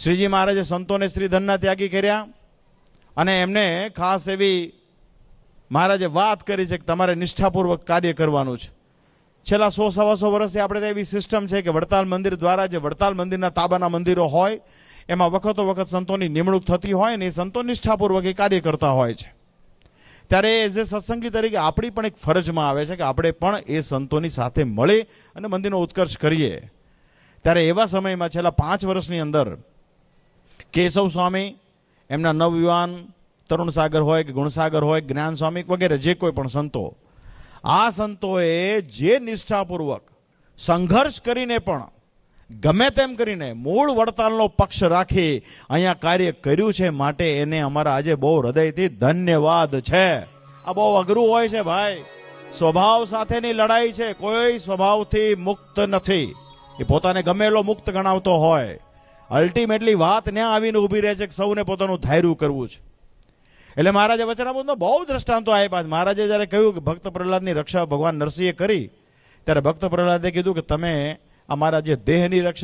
શ્રીજી મહારાજે સંતોને શ્રીધનના ત્યાગી કર્યા અને એમને ખાસ એવી મહારાજે વાત કરી છે કે તમારે નિષ્ઠાપૂર્વક કાર્ય કરવાનું છે. છેલ્લા 100-125 વર્ષથી આપણે તો એવી સિસ્ટમ છે કે વડતાલ મંદિર દ્વારા જે વડતાલ મંદિરના તાબાના મંદિરો હોય એમાં વખતો વખત સંતોની નિમણૂક થતી હોય ને એ સંતો નિષ્ઠાપૂર્વક એ કાર્ય કરતા હોય છે. ત્યારે એઝ એ સત્સંગી તરીકે આપણી પણ એક ફરજમાં આવે છે કે આપણે પણ એ સંતોની સાથે મળી અને મંદિરનો ઉત્કર્ષ કરીએ. ત્યારે એવા સમયમાં છેલ્લા 5 વર્ષની અંદર કેશવ સ્વામી, એમના નવયુવાન તરુણ સાગર હોય કે ગુણસાગર હોય, જ્ઞાન સ્વામી વગેરે જે કોઈ પણ સંતો, આ સંતોએ જે નિષ્ઠાપૂર્વક સંઘર્ષ કરીને પણ ગમે તેમ કરીને મૂળ વડતાલનો પક્ષ રાખી અહીંયા કાર્ય કર્યું છે, માટે એને અમારા આજે બહુ હૃદયથી ધન્યવાદ છે. આ બહુ અઘરું હોય છે ભાઈ. સ્વભાવ સાથેની લડાઈ છે, કોઈ સ્વભાવથી મુક્ત નથી. એ પોતાને ગમેલો મુક્ત ગણાવતો હોય, અલ્ટિમેટલી વાત ત્યાં આવીને ઊભી રહે છે કે સૌને પોતાનું ધાર્યું કરવું છે. એટલે મહારાજે વચનામૃતમાં બહુ દ્રષ્ટાંતો આપ્યા. મહારાજે જ્યારે કહ્યું કે ભક્ત પ્રહલાદની રક્ષા ભગવાન નરસિંહે કરી, ત્યારે ભક્ત પ્રહલાદે કીધું કે તમે અમારા જે દેહની રક્ષા